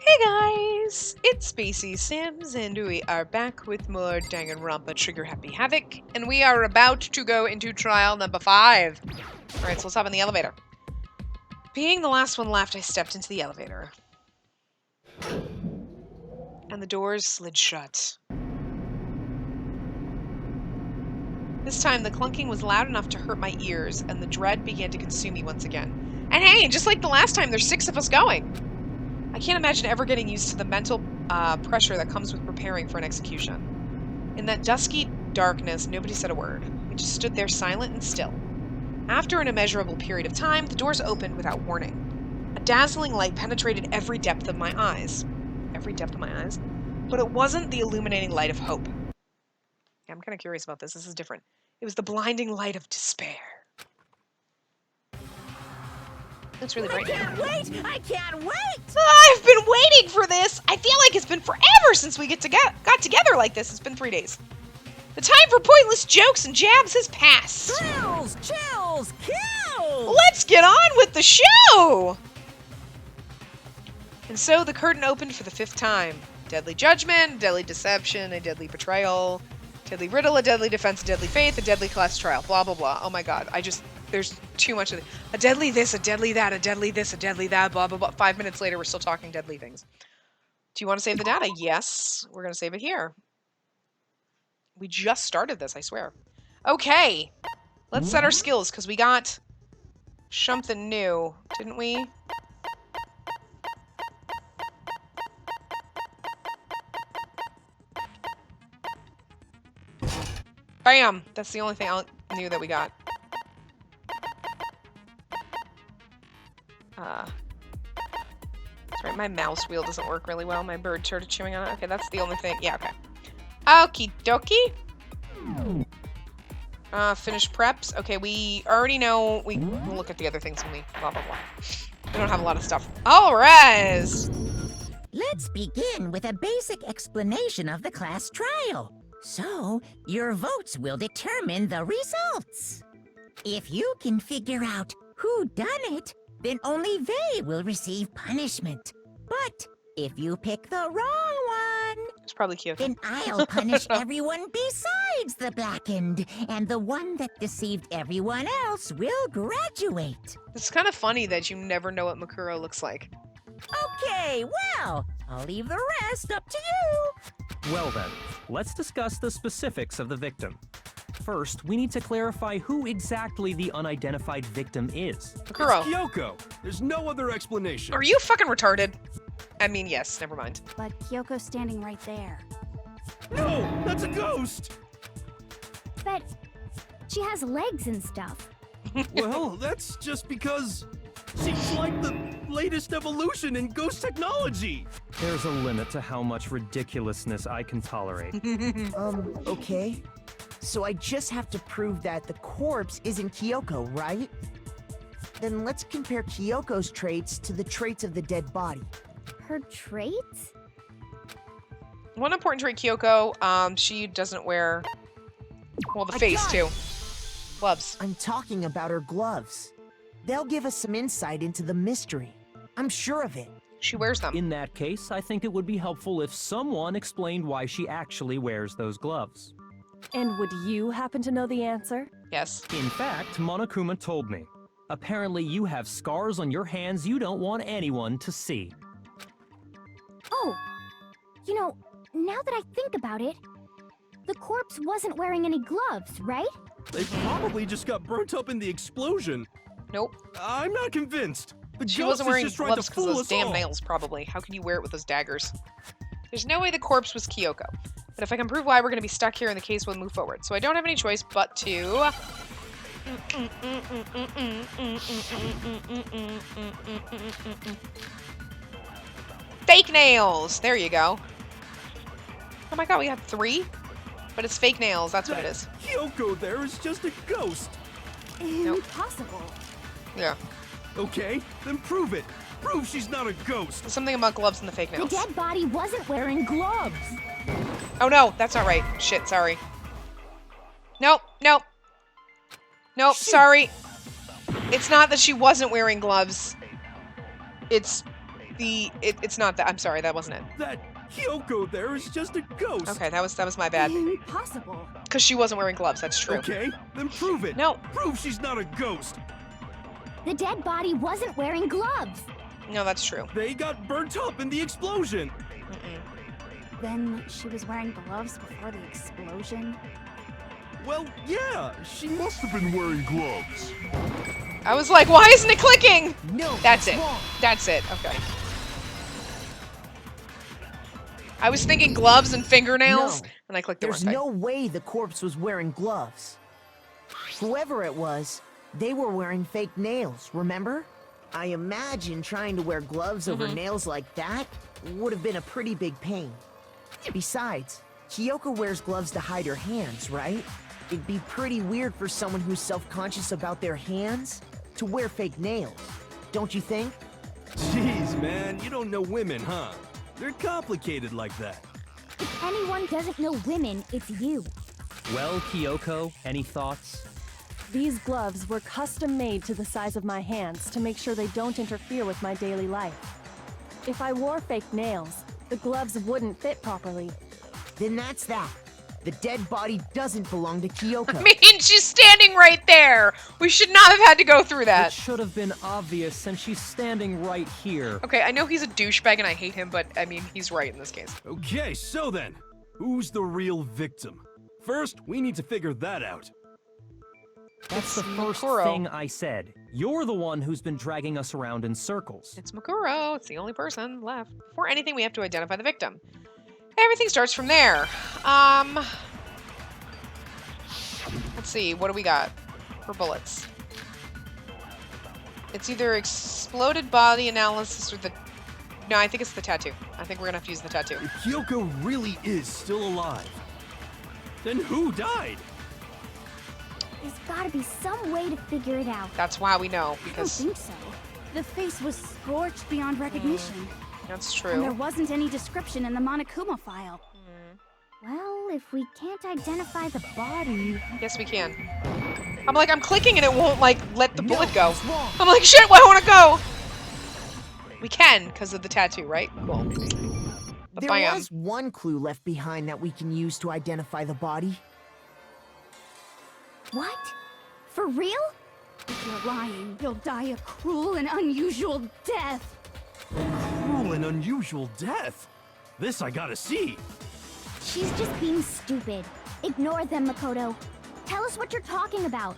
Hey guys, it's Spacey Sims, and we are back with more Danganronpa Trigger Happy Havoc, and we are about to go into trial number 5. Alright, so let's hop in the elevator. Being the last one left, I stepped into the elevator. And the doors slid shut. This time, the clunking was loud enough to hurt my ears, and the dread began to consume me once again. And hey, just like the last time, there's 6 of us going! I can't imagine ever getting used to the mental pressure that comes with preparing for an execution. In that dusky darkness, nobody said a word. We just stood there silent and still. After an immeasurable period of time, the doors opened without warning. A dazzling light penetrated every depth of my eyes. Every depth of my eyes? But it wasn't the illuminating light of hope. Yeah, I'm kind of curious about this. This is different. It was the blinding light of despair. That's really bright. I can't wait! I can't wait! I've been waiting for this! I feel like it's been forever since we got together like this. It's been 3 days. The time for pointless jokes and jabs has passed. Thrills, chills, kills! Let's get on with the show! And so the curtain opened for the 5th time. Deadly judgment, deadly deception, a deadly betrayal, deadly riddle, a deadly defense, a deadly faith, a deadly class trial, blah, blah, blah. Oh my god, there's too much of it. A deadly this, a deadly that, a deadly this, a deadly that, blah, blah, blah. 5 minutes later, we're still talking deadly things. Do you want to save the data? Yes. We're going to save it here. We just started this, I swear. Okay. Let's set our skills, because we got something new, didn't we? Bam! That's the only thing new that we got. Sorry, my mouse wheel doesn't work really well. My bird started chewing on it. Okay, that's the only thing. Yeah, okay. Okie dokie. Finish preps. Okay, we already know. We'll look at the other things when we blah, blah, blah. We don't have a lot of stuff. All right. Let's begin with a basic explanation of the class trial. So, your votes will determine the results. If you can figure out who done it, then only they will receive punishment. But if you pick the wrong one, It's probably cute. then I'll punish everyone besides the blackened, and the one that deceived everyone else will graduate. It's kind of funny that you never know what Makuro looks like. Okay, well, I'll leave the rest up to you. Well then, let's discuss the specifics of the victim. First, we need to clarify who exactly the unidentified victim is. Makuro, Kyoko! There's no other explanation. are you fucking retarded? I mean, yes, never mind. But Kyoko's standing right there. No! That's a ghost! But she has legs and stuff. Well, that's just because she's like the latest evolution in ghost technology! There's a limit to how much ridiculousness I can tolerate. Okay. So I just have to prove that the corpse isn't Kyoko, right? Then let's compare Kyoko's traits to the traits of the dead body. Her traits? One important trait, Kyoko, she doesn't wear, well, the I face, got too. it. Gloves. I'm talking about her gloves. They'll give us some insight into the mystery. I'm sure of it. She wears them. In that case, I think it would be helpful if someone explained why she actually wears those gloves. And would you happen to know the answer? Yes. In fact, Monokuma told me. Apparently you have scars on your hands you don't want anyone to see. Oh, you know, now that I think about it, the corpse wasn't wearing any gloves, right? They probably just got burnt up in the explosion. Nope. I'm not convinced. The She ghost wasn't is wearing just trying gloves to because of fool those us damn all. nails, probably. How can you wear it with those daggers? There's no way the corpse was Kyoko. But if I can prove why, we're going to be stuck here and the case will move forward. So I don't have any choice but to... Fake nails! There you go. Oh my god, we have 3? But it's fake nails, that's what it is. Kyoko there is just a ghost. Impossible. Yeah. Okay, then prove it. Prove she's not a ghost. There's something about gloves and the fake The nails. dead body wasn't wearing gloves. Oh no, that's not right. Shit, sorry. Nope, nope. Nope, sorry. It's not that she wasn't wearing gloves. It's It's not that. I'm sorry, that wasn't it. That Kyoko there is just a ghost. Okay, that was my bad. Impossible. Because she wasn't wearing gloves. That's true. Okay, then prove it. No. Prove she's not a ghost. The dead body wasn't wearing gloves. No, that's true. They got burnt up in the explosion. Then she was wearing gloves before the explosion. Well, yeah, she must have been wearing gloves. I was like, why isn't it clicking? No, That's it. wrong. That's it. Okay. I was thinking gloves and fingernails, No. and I clicked the wrong There's thing. no way the corpse was wearing gloves. Whoever it was, they were wearing fake nails, remember? I imagine trying to wear gloves over nails like that would have been a pretty big pain. Besides, Kyoko wears gloves to hide her hands, right? It'd be pretty weird for someone who's self-conscious about their hands to wear fake nails, don't you think? Jeez, man, you don't know women, huh? They're complicated like that. If anyone doesn't know women, it's you. Well, Kyoko, any thoughts? These gloves were custom made to the size of my hands to make sure they don't interfere with my daily life. If I wore fake nails, the gloves wouldn't fit properly. Then that's that. The dead body doesn't belong to Kyoko. I mean, she's standing right there. We should not have had to go through It that. should have been obvious since she's standing right here. Okay, I know he's a douchebag and I hate him, but I mean, he's right in this case. Okay, so then, who's the real victim? First, we need to figure that out. That's the first Makuro. thing I said. You're the one who's been dragging us around in circles. It's Makuro. It's the only person left. Before anything, we have to identify the victim. Everything starts from there. Let's see. What do we got for bullets? It's either exploded body analysis or the... No, I think it's the tattoo. I think we're gonna have to use the tattoo. If Kyoko really is still alive, then who died? There's gotta be some way to figure it out. That's why we know, I don't because think so. The face was scorched beyond recognition. that's And there true. wasn't any description in the Monokuma file. Hmm. Well, if we can't identify the body... Yes, we can. I'm like, I'm clicking and it won't, like, let the bullet go. it's wrong. I'm like, shit, why won't it go? We can, because of the tattoo, right? Cool. There Bam. was one clue left behind that we can use to identify the body. What? For real? If you're lying, you'll die a cruel and unusual death. Cruel and unusual death. This I gotta see. She's just being stupid. Ignore them, Makoto. Tell us what you're talking about.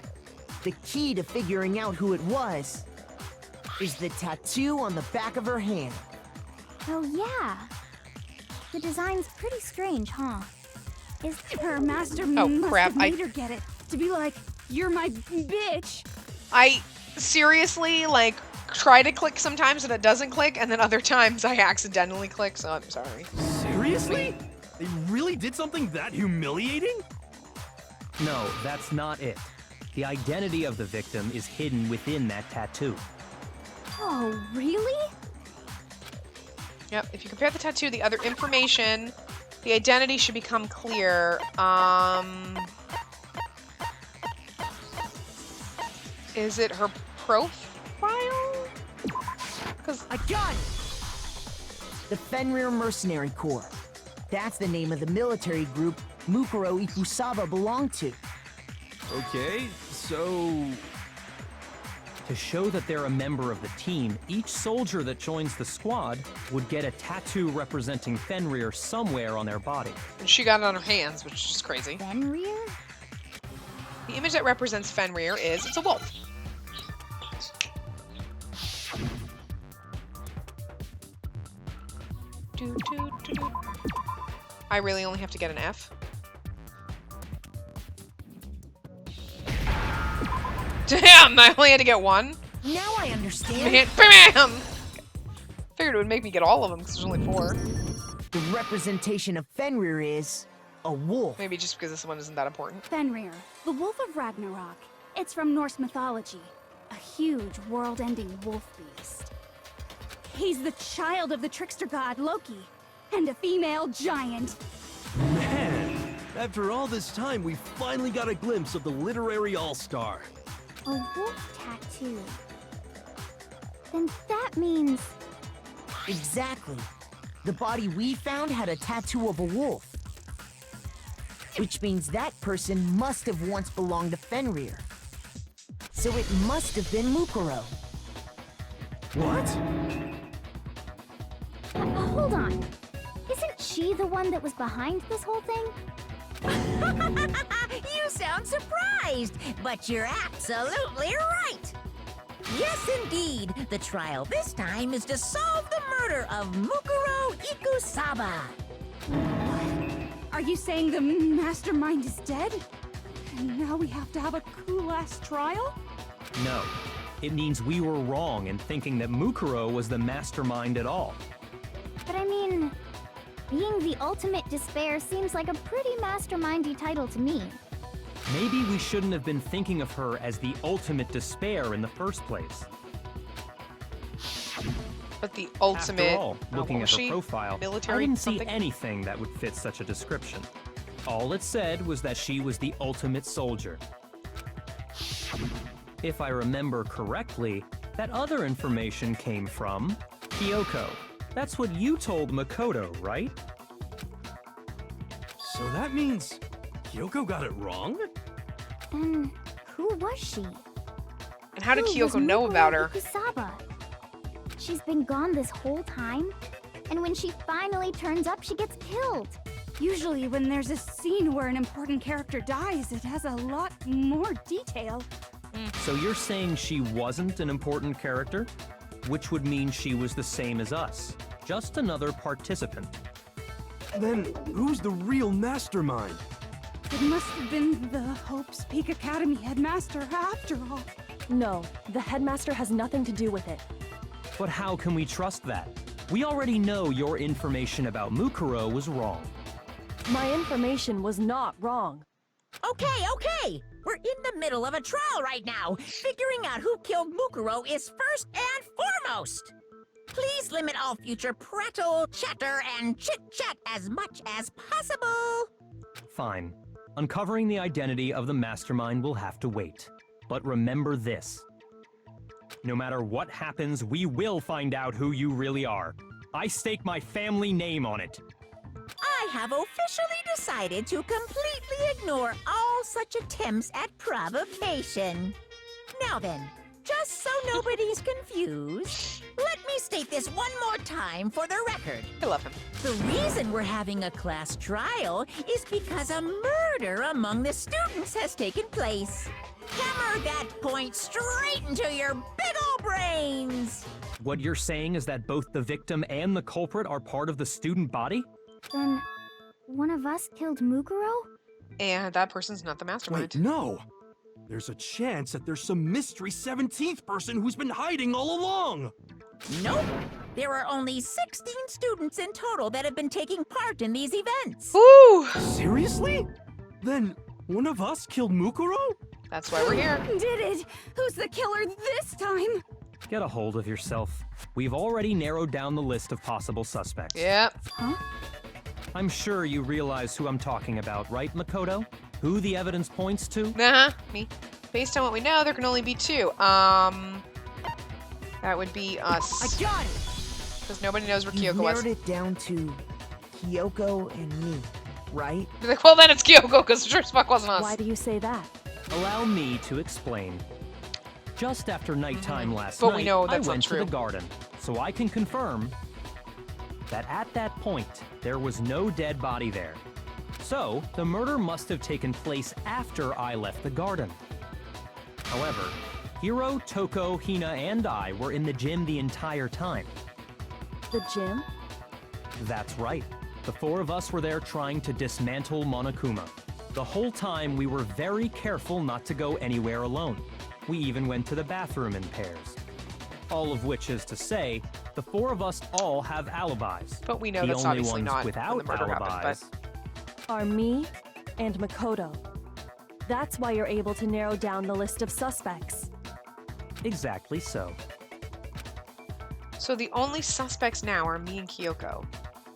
The key to figuring out who it was is the tattoo on the back of her hand. Oh, yeah. The design's pretty strange, huh? Is her master must crap, have made her get it to be like, you're my bitch. I seriously, like, try to click sometimes and it doesn't click, and then other times I accidentally click, so I'm sorry. Seriously? They really did something that humiliating? No, that's not it. The identity of the victim is hidden within that tattoo. Oh, really? Yep, if you compare the tattoo to the other information, the identity should become clear. Is it her profile? Because I got it! The Fenrir Mercenary Corps. That's the name of the military group Mukuro Ikusaba belonged to. Okay, so... To show that they're a member of the team, each soldier that joins the squad would get a tattoo representing Fenrir somewhere on their body. she got it on her hands, which is just crazy. Fenrir? The image that represents Fenrir is, it's a wolf. Do, do, do, do. I really only have to get an F. Damn, I only had to get one. Now I understand. Man, bam! Figured it would make me get all of them because there's only 4. The representation of Fenrir is a wolf. Maybe just because this one isn't that important. Fenrir, the Wolf of Ragnarok. It's from Norse mythology. A huge, world-ending wolf beast. He's the child of the trickster god Loki, and a female giant. Man, after all this time, we finally got a glimpse of the literary all-star. A wolf tattoo. Then that means... Exactly. The body we found had a tattoo of a wolf. Which means that person must have once belonged to Fenrir. So it must have been Mukuro. What? Hold on. Isn't she the one that was behind this whole thing? You sound surprised, but you're absolutely right. Yes, indeed. The trial this time is to solve the murder of Mukuro Ikusaba. Are you saying the mastermind is dead? And now we have to have a cool-ass trial? No. It means we were wrong in thinking that Mukuro was the mastermind at all. But I mean, being the ultimate despair seems like a pretty mastermindy title to me. Maybe we shouldn't have been thinking of her as the ultimate despair in the first place. But the ultimate. After all, looking was at her she? profile, Military I didn't something? see anything that would fit such a description. All it said was that she was the ultimate soldier. If I remember correctly, that other information came from Kyoko. That's what you told Makoto, right? So that means Kyoko got it wrong? Then who was she? And how did Who was Kyoko know Mukuro about her? Ikusaba? She's been gone this whole time, and when she finally turns up, she gets killed. Usually when there's a scene where an important character dies, it has a lot more detail. So you're saying she wasn't an important character? Which would mean she was the same as us. Just another participant. Then who's the real mastermind? It must have been the Hope's Peak Academy headmaster after all. No, the headmaster has nothing to do with it. But how can we trust that? We already know your information about Mukuro was wrong. My information was not wrong. Okay. We're in the middle of a trial right now. Figuring out who killed Mukuro is first and foremost. Please limit all future prattle, chatter, and chit-chat as much as possible. Fine. Uncovering the identity of the mastermind will have to wait. But remember this. No matter what happens, we will find out who you really are. I stake my family name on it. I have officially decided to completely ignore all such attempts at provocation. Now then, just so nobody's confused, let me state this one more time for the record. I love him. The reason we're having a class trial is because a murder among the students has taken place. Hammer that point straight into your big ol' brains! What you're saying is that both the victim and the culprit are part of the student body? Then, one of us killed Mukuro? And that person's not the mastermind. Wait, no! There's a chance that there's some mystery 17th person who's been hiding all along! Nope. There are only 16 students in total that have been taking part in these events. Woo! Seriously? Then one of us killed Mukuro? That's why we're here. Did it? Who's the killer this time? Get a hold of yourself. We've already narrowed down the list of possible suspects. Yep. I'm sure you realize who I'm talking about, right, Makoto? Who the evidence points to? Me. Based on what we know, there can only be two. That would be us. I got it! Because nobody knows where You've Kyoko was. narrowed it down to Kyoko and me, right? Be like, well, then it's Kyoko, because sure as fuck wasn't us. Why do you say that? Allow me to explain. Just after nighttime last But night, we know I that's not went to true. the garden, so I can confirm that at that point, there was no dead body there. So, the murder must have taken place after I left the garden. However, Hiro, Toko, Hina, and I were in the gym the entire time. The gym? That's right. The four of us were there trying to dismantle Monokuma. The whole time we were very careful not to go anywhere alone. We even went to the bathroom in pairs. All of which is to say, the four of us all have alibis. But we know the that's only obviously ones not when without the murder happened, alibis. Are me and Makoto. That's why you're able to narrow down the list of suspects. Exactly so. So the only suspects now are me and Kyoko.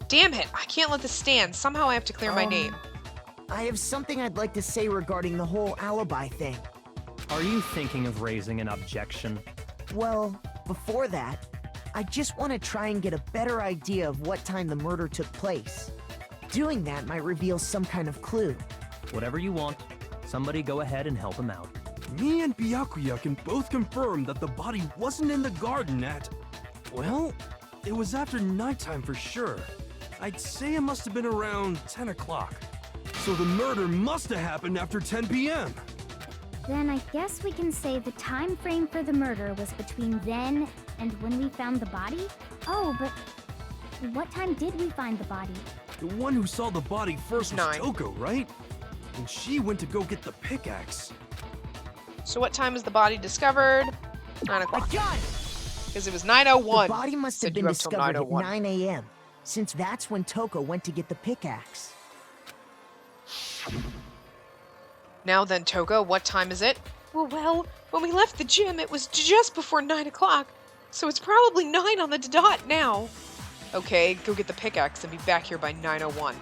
Damn it! I can't let this stand. Somehow I have to clear my name. I have something I'd like to say regarding the whole alibi thing. Are you thinking of raising an objection? Well, before that, I just want to try and get a better idea of what time the murder took place. Doing that might reveal some kind of clue. Whatever you want. Somebody go ahead and help him out. Me and Byakuya can both confirm that the body wasn't in the garden at... Well, it was after nighttime for sure. I'd say it must have been around 10 o'clock. So the murder must have happened after 10 p.m. Then I guess we can say the time frame for the murder was between then and when we found the body? Oh, but what time did we find the body? The one who saw the body first was 9. Toko, right? And she went to go get the pickaxe. So what time was the body discovered? 9 o'clock. Got it! Because it was 9:01. The body must have Said been you up till discovered at 9:01. 9 a.m., since that's when Toko went to get the pickaxe. Now then, Toko, what time is it? Well, when we left the gym, it was just before 9 o'clock. So it's probably 9 on the dot now. Okay, go get the pickaxe and be back here by 9:01.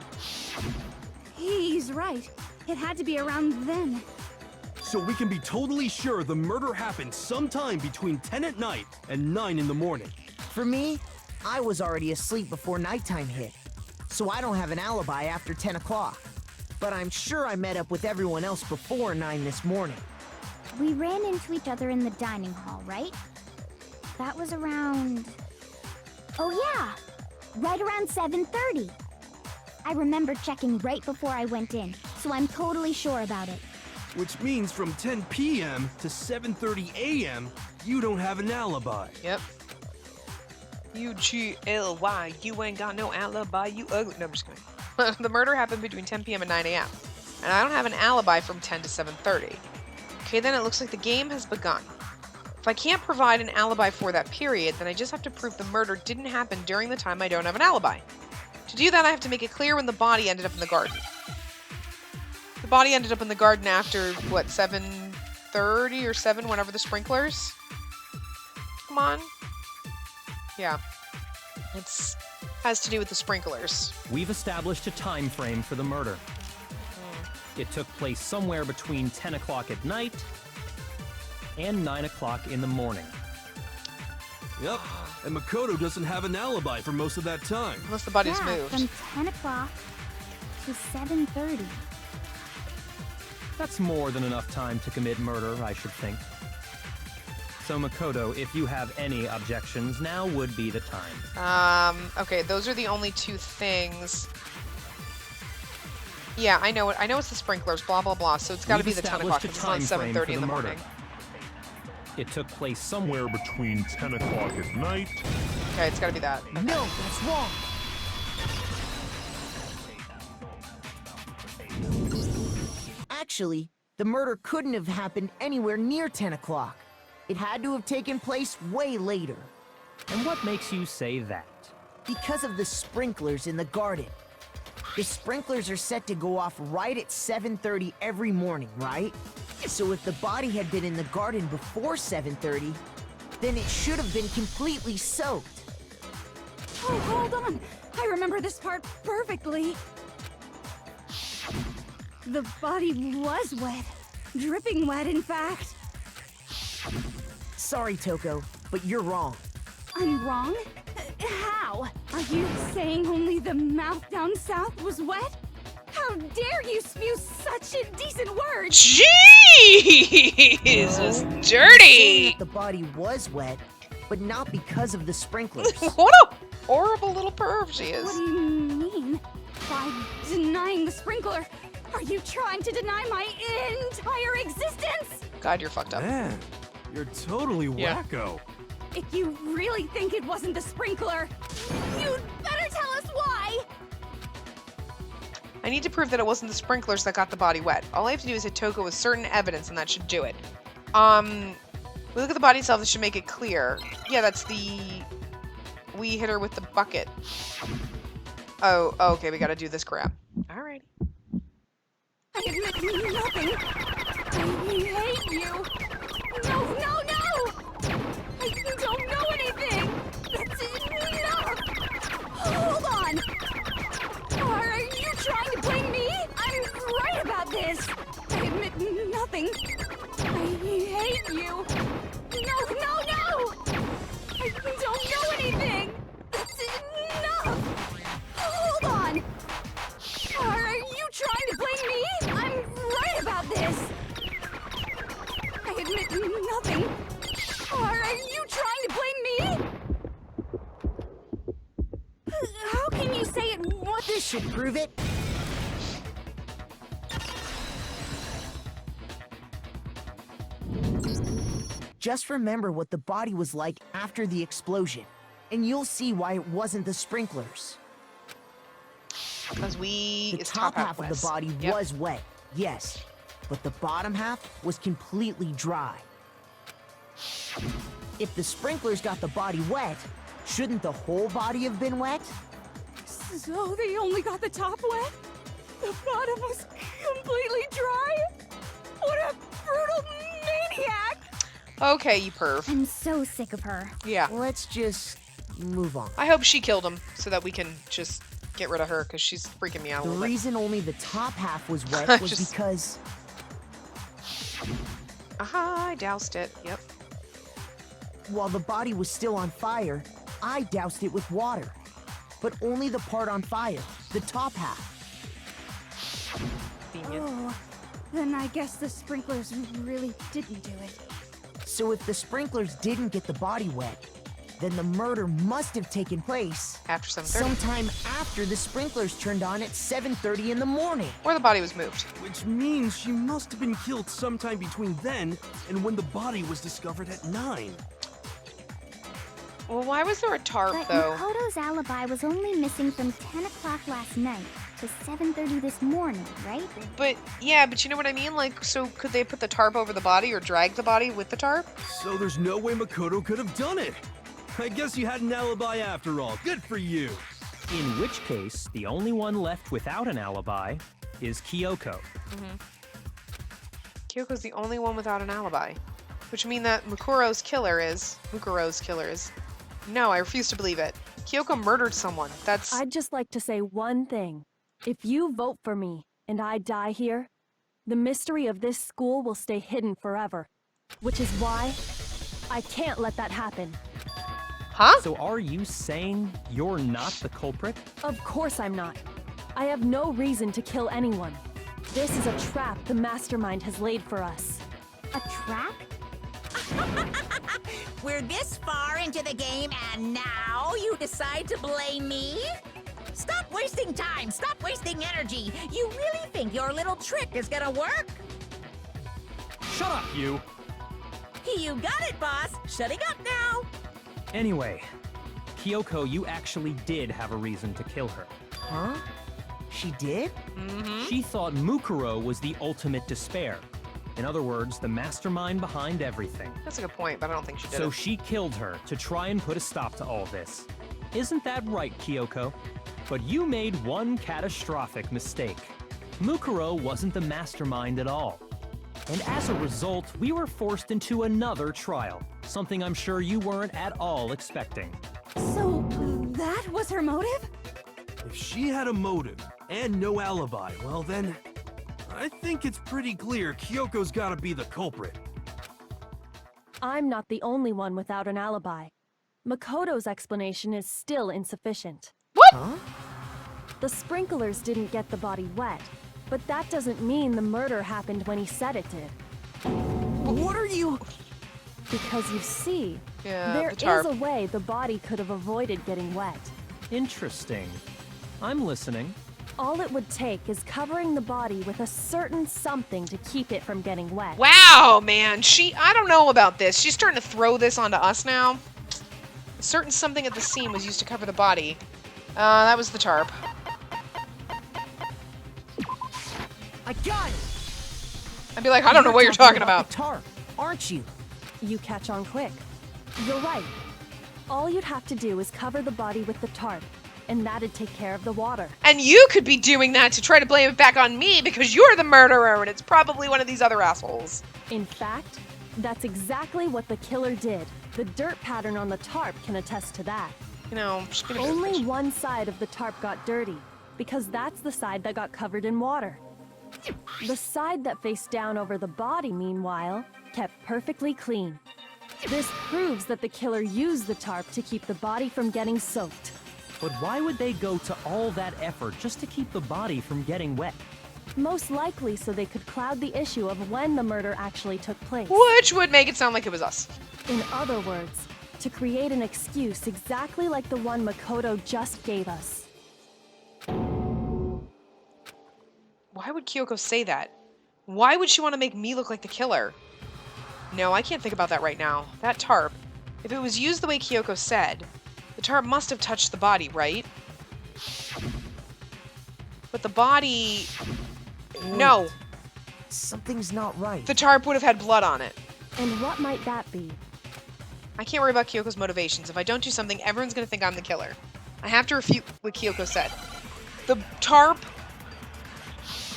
He's right. It had to be around then. So we can be totally sure the murder happened sometime between 10 at night and 9 in the morning. For me, I was already asleep before nighttime hit, so I don't have an alibi after 10 o'clock. But I'm sure I met up with everyone else before 9 this morning. We ran into each other in the dining hall, right? That was around... Oh yeah! Right around 7:30. I remember checking right before I went in, so I'm totally sure about it. Which means from 10 p.m. to 7:30 a.m., you don't have an alibi. Yep. UGLY, you ain't got no alibi, you ugly. No, I'm just kidding. The murder happened between 10 p.m. and 9 a.m. And I don't have an alibi from 10 to 7:30. Okay, then it looks like the game has begun. If I can't provide an alibi for that period, then I just have to prove the murder didn't happen during the time I don't have an alibi. To do that, I have to make it clear when the body ended up in the garden. The body ended up in the garden after, what, 7:30 or 7, whenever the sprinklers? Come on. Yeah. It's has to do with the sprinklers. We've established a time frame for the murder. It took place somewhere between 10 o'clock at night and 9 o'clock in the morning. Yep, and Makoto doesn't have an alibi for most of that time. Unless the body's Yeah, moved. from 10 o'clock to 7:30. That's more than enough time to commit murder, I should think. So Makoto, if you have any objections, now would be the time. Okay, those are the only two things. Yeah, I know it. I know it's the sprinklers, blah, blah, blah. So it's got to be We've the 10 o'clock, established because a it's not time frame 7:30 for in the the murder. morning. It took place somewhere Between 10 o'clock at night. Okay, it's got to be that. No, that's wrong. Actually, the murder couldn't have happened anywhere near 10 o'clock. It had to have taken place way later. And what makes you say that? Because of the sprinklers in the garden. The sprinklers are set to go off right at 7:30 every morning, right? So if the body had been in the garden before 7:30, then it should have been completely soaked. Oh, hold on. I remember this part perfectly. The body was wet. Dripping wet, in fact. Sorry, Toko, but you're wrong. I'm wrong? How? Are you saying only the mouth down south was wet? How dare you spew such indecent words? Jesus, Saying dirty! that the body was wet, but not because of the sprinklers. What a horrible little perv she is. What do you mean? By denying the sprinkler, are you trying to deny my entire existence? God, you're fucked up. Man, you're totally Yeah. wacko. If you really think it wasn't the sprinkler, you'd better tell us why! I need to prove that it wasn't the sprinklers that got the body wet. All I have to do is hit Toko with certain evidence, and that should do it. We look at the body itself, this should make it clear. Yeah, that's the... We hit her with the bucket. Oh, okay, we gotta do this crap. Alright. I admit nothing. I hate you. No, no, no! I don't know anything. That's enough. Hold on. Are you trying to blame me? I'm right about this. I admit nothing. I hate you. No, no, no! I don't know anything. How can you say it was? This should prove it. Just remember what the body was like after the explosion, and you'll see why it wasn't the sprinklers. Because The it's top half of west. the body Yep. was wet, yes, but the bottom half was completely dry. If the sprinklers got the body wet, shouldn't the whole body have been wet? So they only got the top wet? The bottom was completely dry? What a brutal maniac! Okay, you perv. I'm so sick of her. Yeah. Let's just move on. I hope she killed him so that we can just get rid of her because she's freaking me out a The little bit. reason only the top half was wet was Just- because Aha, I doused it. Yep. while the body was still on fire, I doused it with water. But only the part on fire, the top half. Convenient. Oh, then I guess the sprinklers really didn't do it. So if the sprinklers didn't get the body wet, then the murder must have taken place After 7:30. sometime after the sprinklers turned on at 7:30 in the morning. Or the body was moved. Which means she must have been killed sometime between then and when the body was discovered at 9. Well, why was there a tarp, But though? Makoto's alibi was only missing from 10 o'clock last night to 7:30 this morning, right? But, yeah, but you know what I mean? Like, so could they put the tarp over the body or drag the body with the tarp? So there's no way Makoto could have done it. I guess you had an alibi after all. Good for you. In which case, the only one left without an alibi is Kyoko. Kyoko's the only one without an alibi. Which means that Mukuro's killer is... No, I refuse to believe it. Kyoko murdered someone. That's... I'd just like to say one thing. If you vote for me and I die here, the mystery of this school will stay hidden forever. Which is why I can't let that happen. Huh? So are you saying you're not the culprit? Of course I'm not. I have no reason to kill anyone. This is a trap the mastermind has laid for us. A trap? We're this far into the game, and now you decide to blame me? Stop wasting time! Stop wasting energy! You really think your little trick is gonna work? Shut up, you! You got it, boss! Shutting up now! Anyway, Kyoko, you actually did have a reason to kill her. Huh? She did? She thought Mukuro was the ultimate despair. In other words, the mastermind behind everything. That's a good point, but I don't think she did So it. she killed her to try and put a stop to all this. Isn't that right, Kyoko? But you made one catastrophic mistake. Mukuro wasn't the mastermind at all. And as a result, we were forced into another trial, something I'm sure you weren't at all expecting. So that was her motive? If she had a motive and no alibi, well then, I think it's pretty clear Kyoko's gotta be the culprit. I'm not the only one without an alibi. Makoto's explanation is still insufficient. Huh? The sprinklers didn't get the body wet, but that doesn't mean the murder happened when he said it did. What are you... Because you see, Yeah, there the tarp. is a way the body could have avoided getting wet. Interesting. I'm listening. All it would take is covering the body with a certain something to keep it from getting wet. Wow, man. I don't know about this. She's starting to throw this onto us now. A certain something at the scene was used to cover the body. That was the tarp. I got it! I'd be like, I don't know what you're talking about. The tarp, aren't you? You catch on quick. You're right. All you'd have to do is cover the body with the tarp, and that'd take care of the water. And you could be doing that to try to blame it back on me because you're the murderer and it's probably one of these other assholes. In fact, that's exactly what the killer did. The dirt pattern on the tarp can attest to that. You know, just gonna be Only one side of the tarp got dirty, because that's the side that got covered in water. The side that faced down over the body, meanwhile, kept perfectly clean. This proves that the killer used the tarp to keep the body from getting soaked. But why would they go to all that effort just to keep the body from getting wet? Most likely so they could cloud the issue of when the murder actually took place. Which would make it sound like it was us. In other words, to create an excuse exactly like the one Makoto just gave us. Why would Kyoko say that? Why would she want to make me look like the killer? No, I can't think about that right now. That tarp, if it was used the way Kyoko said, the tarp must have touched the body, right? But the body... No. Something's not right. The tarp would have had blood on it. And what might that be? I can't worry about Kyoko's motivations. If I don't do something, everyone's going to think I'm the killer. I have to refute what Kyoko said. The tarp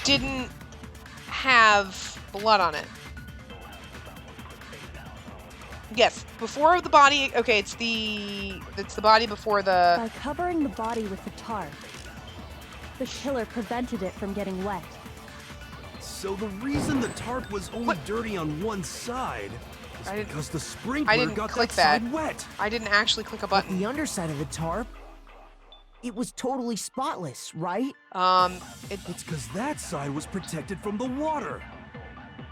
didn't have blood on it. Yes, before the body... Okay, it's the body before the... By covering the body with the tarp, the killer prevented it from getting wet. So the reason the tarp was only dirty on one side is because the sprinkler got that side wet. I didn't actually click a But button. the underside of the tarp, it was totally spotless, right? It's because that side was protected from the water.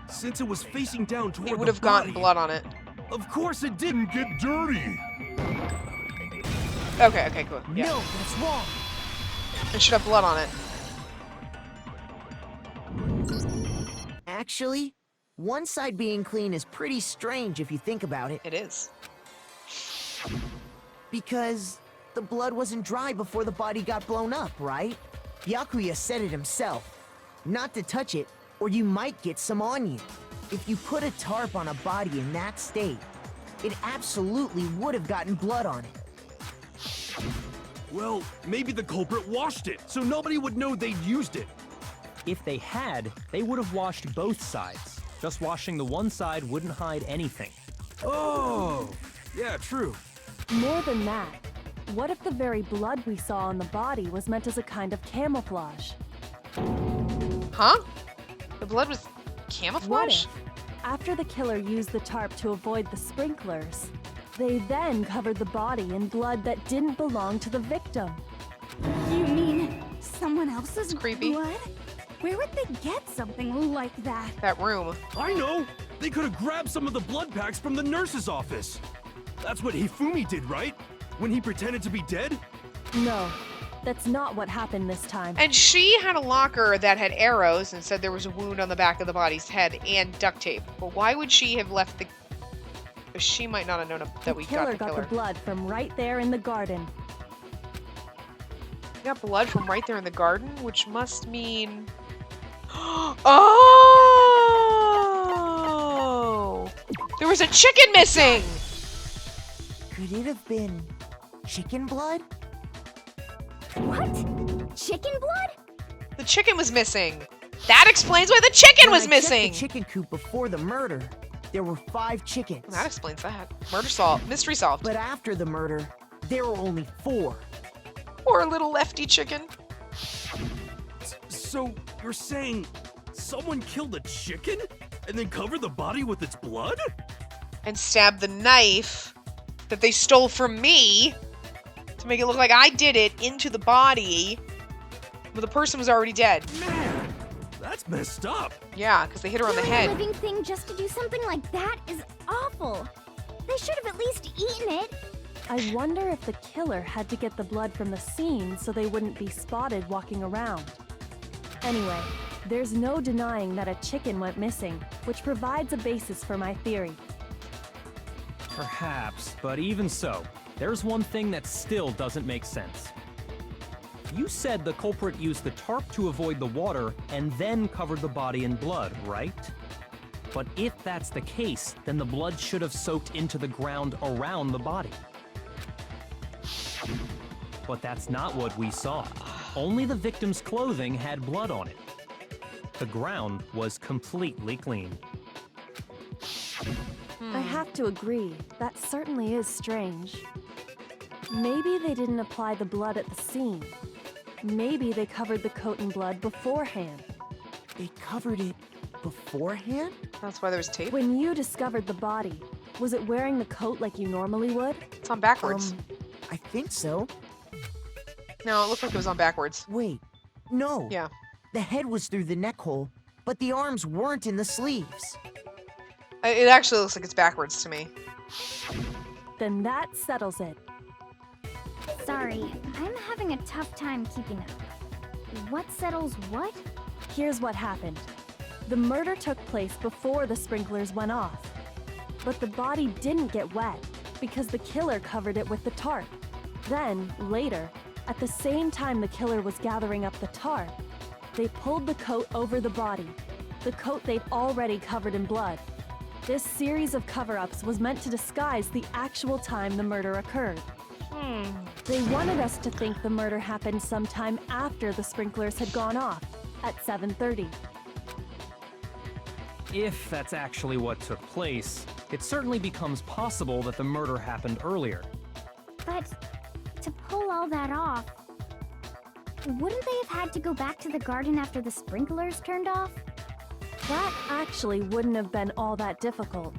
Since it was facing down toward It would have gotten blood on it. Of course it didn't get dirty. Okay, cool. Yeah. No, that's wrong. It should have blood on it. Actually, one side being clean is pretty strange if you think about it. It is. Because the blood wasn't dry before the body got blown up, right? Byakuya said it himself. Not to touch it, or you might get some on you. If you put a tarp on a body in that state, it absolutely would have gotten blood on it. Well, maybe the culprit washed it, so nobody would know they'd used it. If they had, they would have washed both sides. Just washing the one side wouldn't hide anything. Oh, yeah, true. More than that, what if the very blood we saw on the body was meant as a kind of camouflage? Huh? The blood was What camouflage? if, after the killer used the tarp to avoid the sprinklers, they then covered the body in blood that didn't belong to the victim? You mean someone else's creepy. blood? Where would they get something like that? That room. I know! They could have grabbed some of the blood packs from the nurse's office. That's what Hifumi did, right? When he pretended to be dead? No, that's not what happened this time. And she had a locker that had arrows and said there was a wound on the back of the body's head and duct tape. But why would she have left the... She might not have known that we got the got killer. the blood from right there in the garden. We got blood from right there in the garden, which must mean... Oh! There was a chicken missing! Could it have been chicken blood? What? Chicken blood? The chicken was missing. That explains why the chicken was When I checked missing! the chicken coop before the murder, there were 5 chickens. That explains that. Murder solved. Mystery solved. But after the murder, there were only 4. Poor little lefty chicken. So, you're saying someone killed a chicken and then covered the body with its blood? And stabbed the knife that they stole from me to make it look like I did it into the body, but the person was already dead. Man, that's messed up. Yeah, because they hit her on the Killing a head. living thing just to do something like that is awful. They should have at least eaten it. I wonder if the killer had to get the blood from the scene so they wouldn't be spotted walking around. Anyway, there's no denying that a chicken went missing, which provides a basis for my theory. Perhaps, but even so, there's one thing that still doesn't make sense. You said the culprit used the tarp to avoid the water and then covered the body in blood, right? But if that's the case, then the blood should have soaked into the ground around the body. But that's not what we saw. Only the victim's clothing had blood on it. The ground was completely clean. I have to agree, that certainly is strange. Maybe they didn't apply the blood at the scene. Maybe they covered the coat in blood beforehand. They covered it beforehand? That's why there was tape. When you discovered the body, was it wearing the coat like you normally would? It's on backwards. I think so. No, it looked like it was on backwards. Wait, no. Yeah. The head was through the neck hole, but the arms weren't in the sleeves. It actually looks like it's backwards to me. then that settles it. Sorry, I'm having a tough time keeping up. What settles what? Here's what happened. The murder took place before the sprinklers went off. But the body didn't get wet because the killer covered it with the tarp. Then, later, at the same time the killer was gathering up the tarp, they pulled the coat over the body, the coat they'd already covered in blood. This series of cover-ups was meant to disguise the actual time the murder occurred. They wanted us to think the murder happened sometime after the sprinklers had gone off, at 7:30. If that's actually what took place, it certainly becomes possible that the murder happened earlier. But to pull all that off, wouldn't they have had to go back to the garden after the sprinklers turned off? That actually wouldn't have been all that difficult.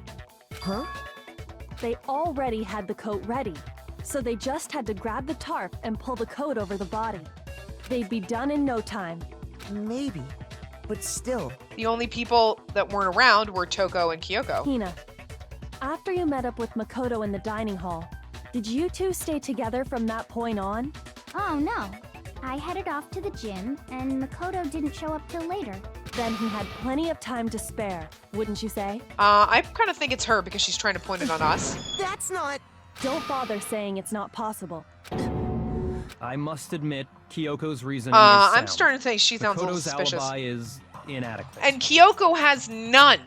Huh? They already had the coat ready, so they just had to grab the tarp and pull the coat over the body. They'd be done in no time. Maybe. But still. The only people that weren't around were Toko and Kyoko. Hina, after you met up with Makoto in the dining hall, did you two stay together from that point on? Oh no. I headed off to the gym, and Makoto didn't show up till later. Then he had plenty of time to spare, wouldn't you say? I kind of think it's her because she's trying to point it on us. That's not... Don't bother saying it's not possible. I must admit, Kyoko's reasoning is sound. I'm starting to think she sounds a little Makoto's suspicious. alibi is inadequate. And Kyoko has none.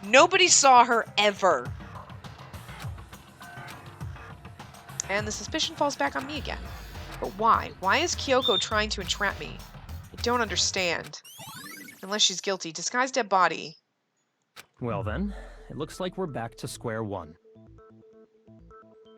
Nobody saw her ever. And the suspicion falls back on me again. But why? Why is Kyoko trying to entrap me? I don't understand. Unless she's guilty. Disguised dead body. Well then, it looks like we're back to square one.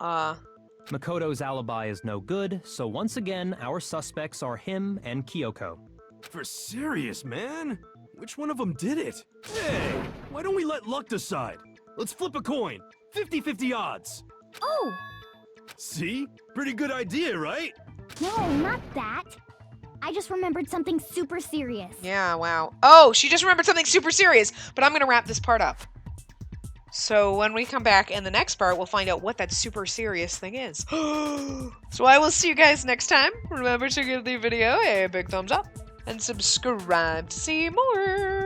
Makoto's alibi is no good, so once again, our suspects are him and Kyoko. For serious, man? Which one of them did it? Hey, why don't we let luck decide? Let's flip a coin. 50-50 odds. Oh! See? Pretty good idea, right? No, not that. I just remembered something super serious. Yeah, wow. Oh, she just remembered something super serious, but I'm going to wrap this part up. So when we come back in the next part, we'll find out what that super serious thing is. So I will see you guys next time. Remember to give the video a big thumbs up and subscribe to see more.